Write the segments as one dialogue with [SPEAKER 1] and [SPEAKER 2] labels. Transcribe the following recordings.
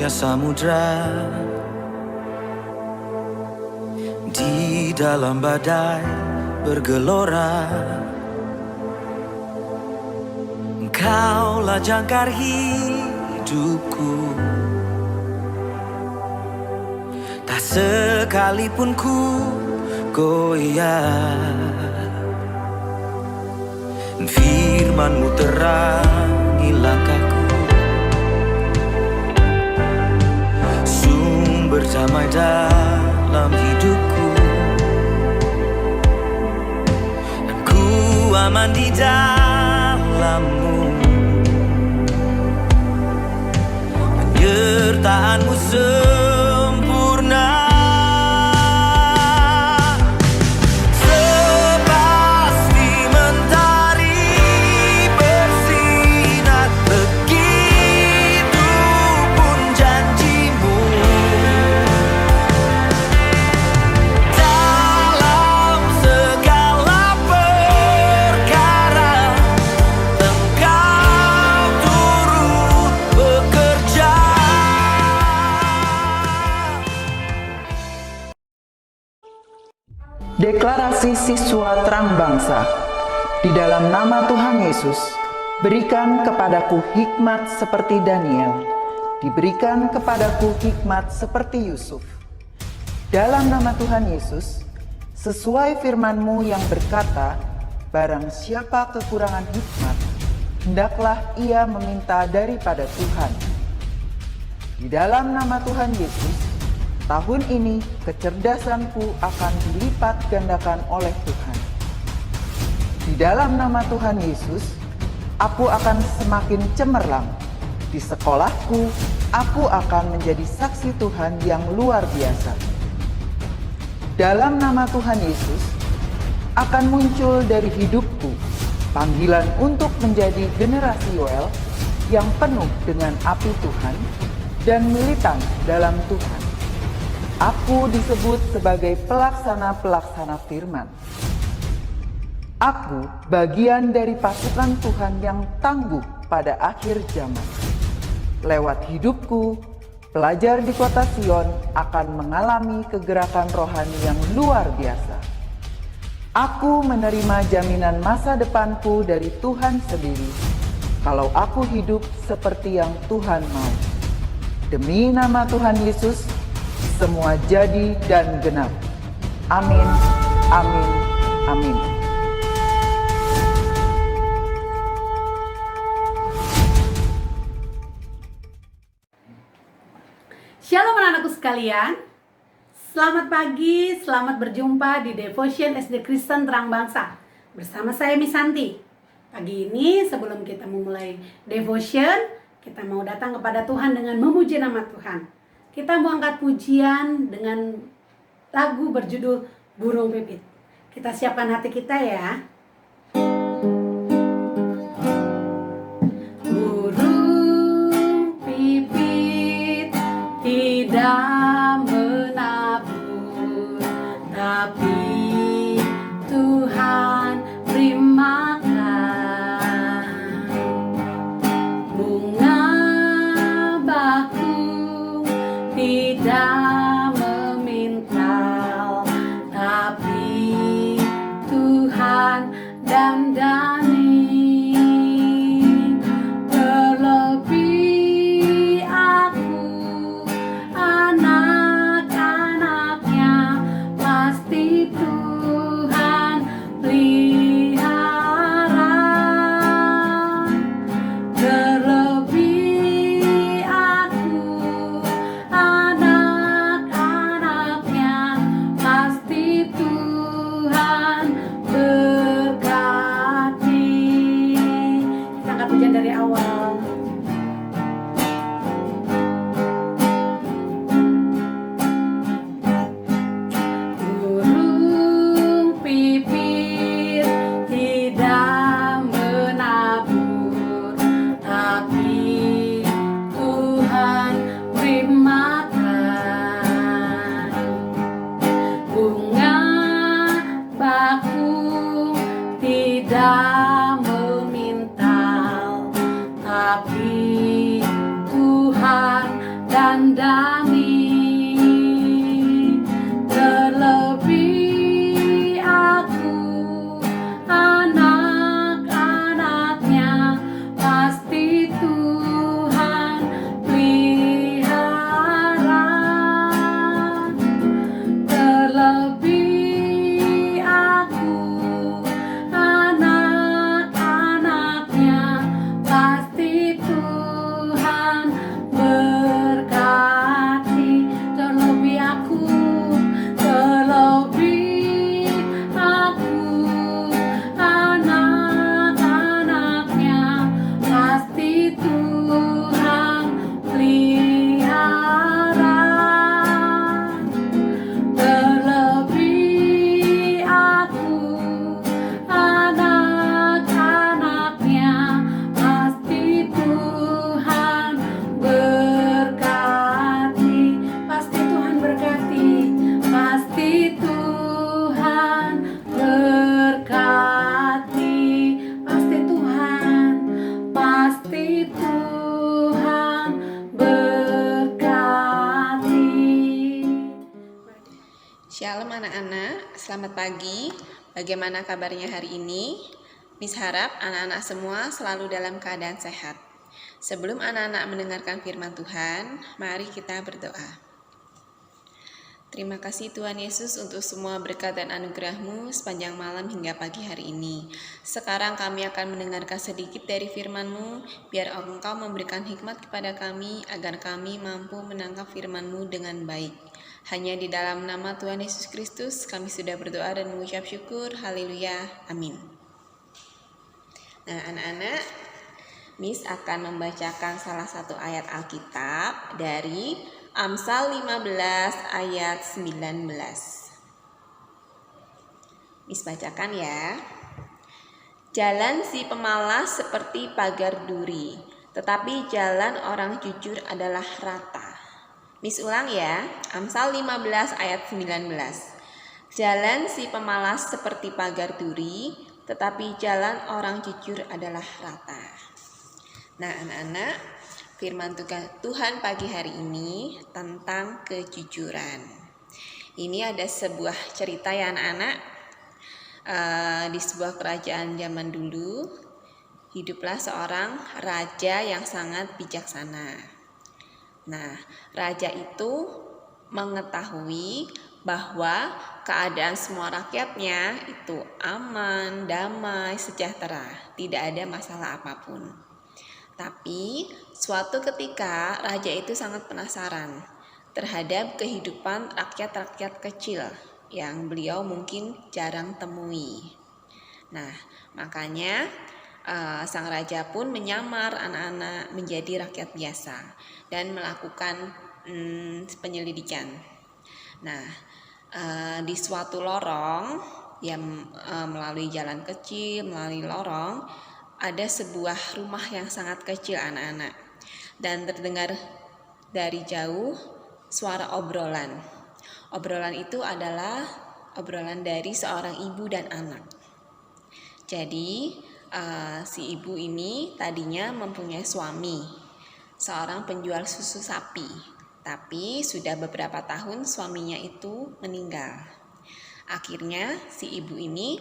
[SPEAKER 1] ya samudra. Di dalam badai bergelora, Engkaulah jangkar hidupku. Tak sekalipun ku goyah, firman-Mu terangi langkahku, sumber damai dalam hidupku. Dan ku aman di dalam-Mu, penyertaan-Mu sempurna.
[SPEAKER 2] Deklarasi siswa terang bangsa. Di dalam nama Tuhan Yesus, berikan kepadaku hikmat seperti Daniel, diberikan kepadaku hikmat seperti Yusuf. Dalam nama Tuhan Yesus, sesuai firman-Mu yang berkata, barang siapa kekurangan hikmat, hendaklah ia meminta daripada Tuhan. Di dalam nama Tuhan Yesus, tahun ini kecerdasanku akan dilipat gandakan oleh Tuhan. Di dalam nama Tuhan Yesus, aku akan semakin cemerlang. Di sekolahku, aku akan menjadi saksi Tuhan yang luar biasa. Dalam nama Tuhan Yesus, akan muncul dari hidupku panggilan untuk menjadi generasi Yoel yang penuh dengan api Tuhan dan militan dalam Tuhan. Aku disebut sebagai pelaksana-pelaksana firman. Aku bagian dari pasukan Tuhan yang tangguh pada akhir zaman. Lewat hidupku, pelajar di kota Sion akan mengalami kegerakan rohani yang luar biasa. Aku menerima jaminan masa depanku dari Tuhan sendiri, kalau aku hidup seperti yang Tuhan mau. Demi nama Tuhan Yesus, semua jadi dan genap. Amin, amin, amin.
[SPEAKER 3] Shalom anak-anakku sekalian. Selamat pagi, selamat berjumpa di Devotion SD Kristen Terang Bangsa. Bersama saya Misanti. Pagi ini sebelum kita memulai Devotion, kita mau datang kepada Tuhan dengan memuji nama Tuhan. Kita mau angkat pujian dengan lagu berjudul Burung Pipit. Kita siapkan hati kita ya. Burung pipit tidak menabur, tapi Tuhan beri makan. Bunga bakung tidak memintal, tapi Tuhan dandani. Terlebih aku, anak-anaknya, pasti Tuhan pelihara. Terlebih aku, anak
[SPEAKER 4] Shalom anak-anak, selamat pagi. Bagaimana kabarnya hari ini? Miss harap anak-anak semua selalu dalam keadaan sehat. Sebelum anak-anak mendengarkan firman Tuhan, mari kita berdoa. Terima kasih Tuhan Yesus untuk semua berkat dan anugerah-Mu sepanjang malam hingga pagi hari ini. Sekarang kami akan mendengarkan sedikit dari firman-Mu, biar Engkau memberikan hikmat kepada kami agar kami mampu menangkap firman-Mu dengan baik. Hanya di dalam nama Tuhan Yesus Kristus kami sudah berdoa dan mengucap syukur. Haleluya. Amin. Nah, anak-anak, Miss akan membacakan salah satu ayat Alkitab dari Amsal 15 ayat 19. Miss bacakan ya. Jalan si pemalas seperti pagar duri, tetapi jalan orang jujur adalah rata. Miss ulang ya, Amsal 15 ayat 19. Jalan si pemalas seperti pagar duri, tetapi jalan orang jujur adalah rata. Nah anak-anak, firman Tuhan pagi hari ini tentang kejujuran. Ini ada sebuah cerita ya anak-anak. Di sebuah kerajaan zaman dulu, hiduplah seorang raja yang sangat bijaksana. Nah, raja itu mengetahui bahwa keadaan semua rakyatnya itu aman, damai, sejahtera, tidak ada masalah apapun. Tapi suatu ketika raja itu sangat penasaran terhadap kehidupan rakyat-rakyat kecil yang beliau mungkin jarang temui. Nah, makanya sang raja pun menyamar anak-anak menjadi rakyat biasa dan melakukan penyelidikan. Nah, di suatu lorong yang melalui jalan kecil, melalui lorong, ada sebuah rumah yang sangat kecil anak-anak. Dan terdengar dari jauh suara obrolan. Obrolan itu adalah obrolan dari seorang ibu dan anak. Jadi si ibu ini tadinya mempunyai suami, seorang penjual susu sapi. Tapi sudah beberapa tahun suaminya itu meninggal. Akhirnya si ibu ini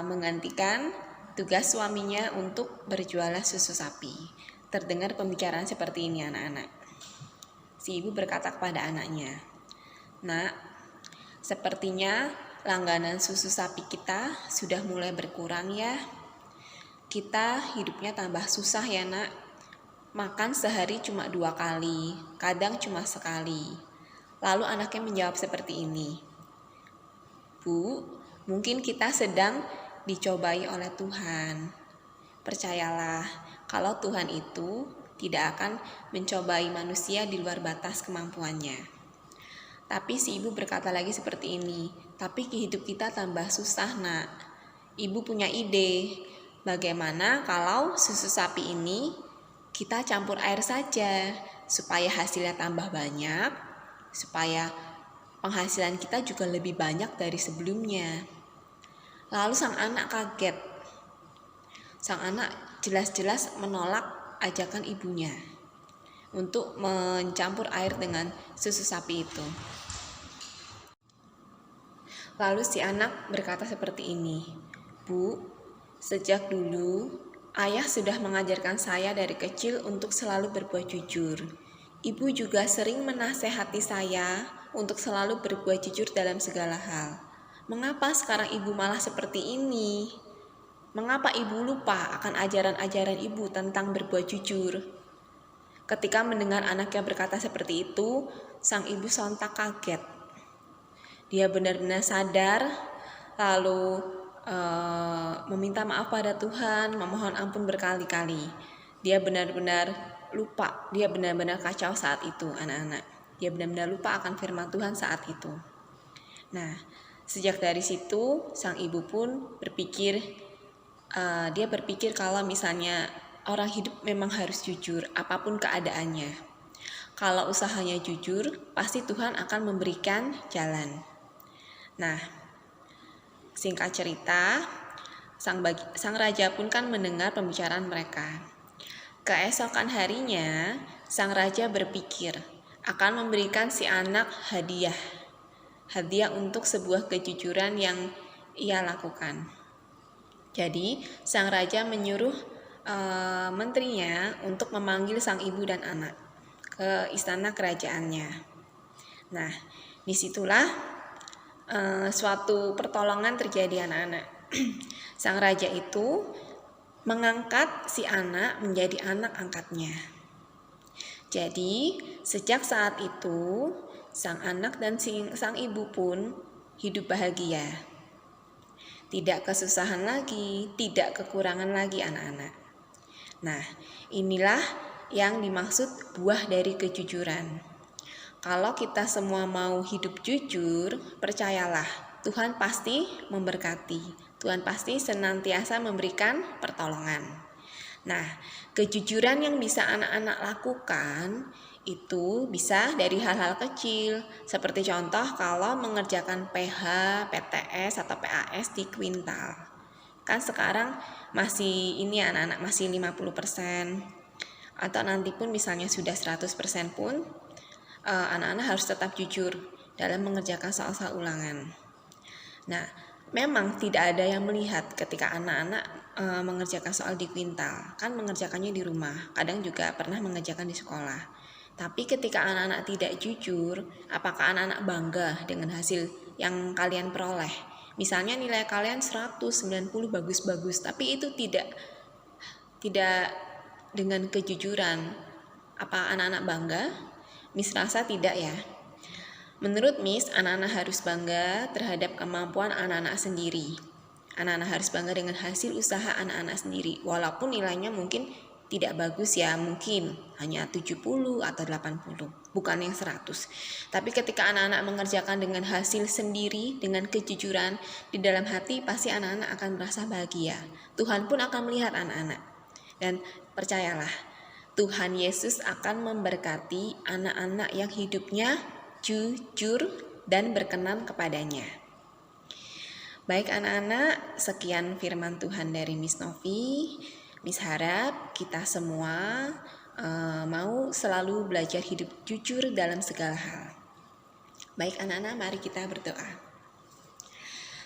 [SPEAKER 4] menggantikan tugas suaminya untuk berjualan susu sapi. Terdengar pembicaraan seperti ini anak-anak. Si ibu berkata kepada anaknya, "Nak, sepertinya langganan susu sapi kita sudah mulai berkurang ya. Kita hidupnya tambah susah ya nak. Makan sehari cuma 2 kali, kadang cuma sekali." Lalu anaknya menjawab seperti ini, "Bu, mungkin kita sedang dicobai oleh Tuhan. Percayalah, kalau Tuhan itu tidak akan mencobai manusia di luar batas kemampuannya." Tapi si ibu berkata lagi seperti ini, "Tapi hidup kita tambah susah nak. Ibu punya ide. Bagaimana kalau susu sapi ini kita campur air saja supaya hasilnya tambah banyak, supaya penghasilan kita juga lebih banyak dari sebelumnya." Lalu sang anak kaget. Sang anak jelas-jelas menolak ajakan ibunya untuk mencampur air dengan susu sapi itu. Lalu si anak berkata seperti ini, "Bu, sejak dulu ayah sudah mengajarkan saya dari kecil untuk selalu berbuat jujur. Ibu juga sering menasehati saya untuk selalu berbuat jujur dalam segala hal. Mengapa sekarang ibu malah seperti ini? Mengapa ibu lupa akan ajaran-ajaran ibu tentang berbuat jujur?" Ketika mendengar anaknya berkata seperti itu, sang ibu sontak kaget. Dia benar-benar sadar, lalu meminta maaf pada Tuhan, memohon ampun berkali-kali. Dia benar-benar lupa, dia benar-benar kacau saat itu anak-anak. Dia benar-benar lupa akan firman Tuhan saat itu. Nah, sejak dari situ sang ibu pun berpikir, dia berpikir kalau misalnya orang hidup memang harus jujur apapun keadaannya. Kalau usahanya jujur, pasti Tuhan akan memberikan jalan. Nah, singkat cerita, sang raja pun kan mendengar pembicaraan mereka. Keesokan harinya, sang raja berpikir akan memberikan si anak hadiah. hadiah untuk sebuah kejujuran yang ia lakukan. Jadi, sang raja menyuruh menterinya untuk memanggil sang ibu dan anak ke istana kerajaannya. Nah, disitulah suatu pertolongan terjadi, anak-anak. Sang raja itu mengangkat si anak menjadi anak angkatnya. Jadi, sejak saat itu, sang anak dan sang ibu pun hidup bahagia. Tidak kesusahan lagi, tidak kekurangan lagi, anak-anak. Nah, inilah yang dimaksud buah dari kejujuran. Kalau kita semua mau hidup jujur, percayalah, Tuhan pasti memberkati. Tuhan pasti senantiasa memberikan pertolongan. Nah, kejujuran yang bisa anak-anak lakukan itu bisa dari hal-hal kecil. Seperti contoh kalau mengerjakan PH, PTS, atau PAS di kuintal. Kan sekarang masih ini anak-anak masih 50%. Atau nanti pun misalnya sudah 100% pun anak-anak harus tetap jujur dalam mengerjakan soal-soal ulangan. Nah, memang tidak ada yang melihat ketika anak-anak mengerjakan soal di kuintal. Kan mengerjakannya di rumah, kadang juga pernah mengerjakan di sekolah. Tapi ketika anak-anak tidak jujur, apakah anak-anak bangga dengan hasil yang kalian peroleh? Misalnya nilai kalian 190 bagus-bagus, tapi itu tidak dengan kejujuran. Apa anak-anak bangga? Miss rasa tidak ya. Menurut Miss, anak-anak harus bangga terhadap kemampuan anak-anak sendiri. Anak-anak harus bangga dengan hasil usaha anak-anak sendiri. Walaupun nilainya mungkin tidak bagus ya, mungkin hanya 70 atau 80, bukan yang 100. Tapi ketika anak-anak mengerjakan dengan hasil sendiri, dengan kejujuran di dalam hati, pasti anak-anak akan merasa bahagia. Tuhan pun akan melihat anak-anak. Dan percayalah, Tuhan Yesus akan memberkati anak-anak yang hidupnya jujur dan berkenan kepadanya. Baik anak-anak, sekian firman Tuhan dari Miss Novi. Miss harap kita semua mau selalu belajar hidup jujur dalam segala hal. Baik anak-anak, mari kita berdoa.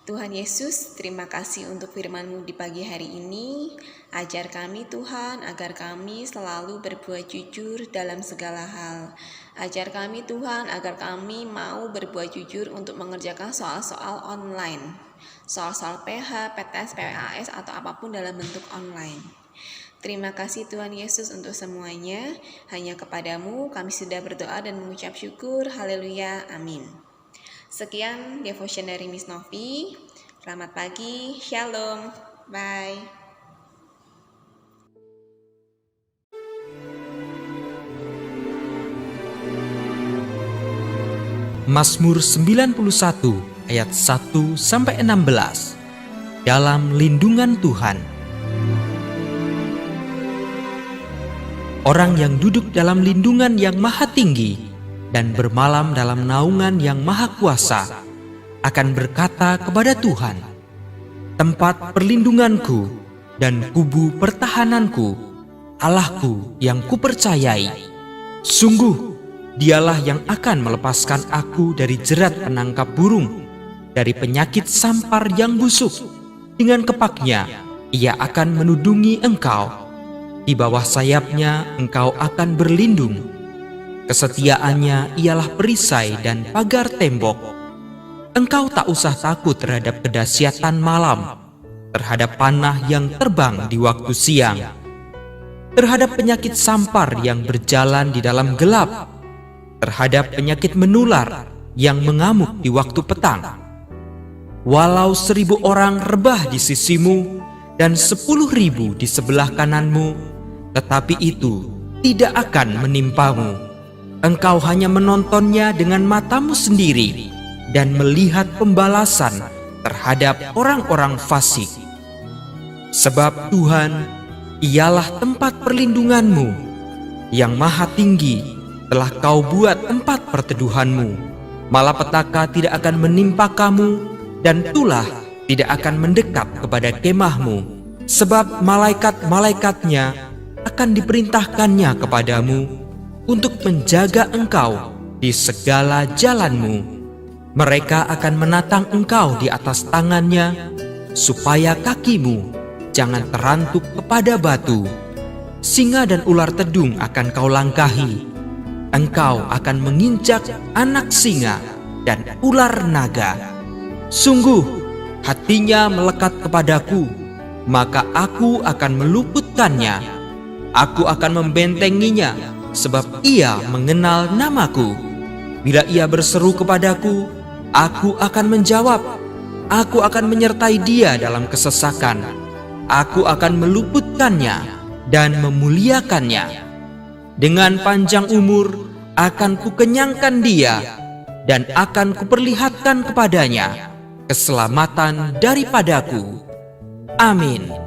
[SPEAKER 4] Tuhan Yesus, terima kasih untuk firman-Mu di pagi hari ini. Ajar kami Tuhan, agar kami selalu berbuat jujur dalam segala hal. Ajar kami Tuhan, agar kami mau berbuat jujur untuk mengerjakan soal-soal online. Soal-soal PH, PTS, PAS, atau apapun dalam bentuk online. Terima kasih Tuhan Yesus untuk semuanya. Hanya kepadamu kami sudah berdoa dan mengucap syukur. Haleluya, amin. Sekian devotion dari Miss Novi. Selamat pagi, shalom, bye.
[SPEAKER 5] Mazmur 91 ayat 1-16. Dalam lindungan Tuhan. Orang yang duduk dalam lindungan yang maha tinggi dan bermalam dalam naungan yang maha kuasa akan berkata kepada Tuhan, tempat perlindunganku dan kubu pertahananku, Allahku yang kupercayai. Sungguh, Dialah yang akan melepaskan aku dari jerat penangkap burung, dari penyakit sampar yang busuk. Dengan kepaknya, Ia akan menudungi engkau. Di bawah sayapnya engkau akan berlindung. Kesetiaannya ialah perisai dan pagar tembok. Engkau tak usah takut terhadap kedahsyatan malam, terhadap panah yang terbang di waktu siang, terhadap penyakit sampar yang berjalan di dalam gelap, terhadap penyakit menular yang mengamuk di waktu petang. Walau 1000 orang rebah di sisimu dan 10.000 di sebelah kananmu, tetapi itu tidak akan menimpamu. Engkau hanya menontonnya dengan matamu sendiri dan melihat pembalasan terhadap orang-orang fasik. Sebab Tuhan, Ialah tempat perlindunganmu, yang maha tinggi telah kau buat tempat perteduhanmu. Malapetaka tidak akan menimpa kamu, dan tulah tidak akan mendekat kepada kemahmu. Sebab malaikat-malaikatnya akan diperintahkannya kepadamu untuk menjaga engkau di segala jalanmu. Mereka akan menatang engkau di atas tangannya, supaya kakimu jangan terantuk kepada batu. Singa dan ular tedung akan kau langkahi. Engkau akan menginjak anak singa dan ular naga. Sungguh, hatinya melekat kepadaku, maka aku akan meluputkannya. Aku akan membentenginya, sebab ia mengenal namaku. Bila ia berseru kepadaku, aku akan menjawab. Aku akan menyertai dia dalam kesesakan. Aku akan meluputkannya dan memuliakannya. Dengan panjang umur akan kukenyangkan dia, dan akan kuperlihatkan kepadanya keselamatan daripadaku. Amin.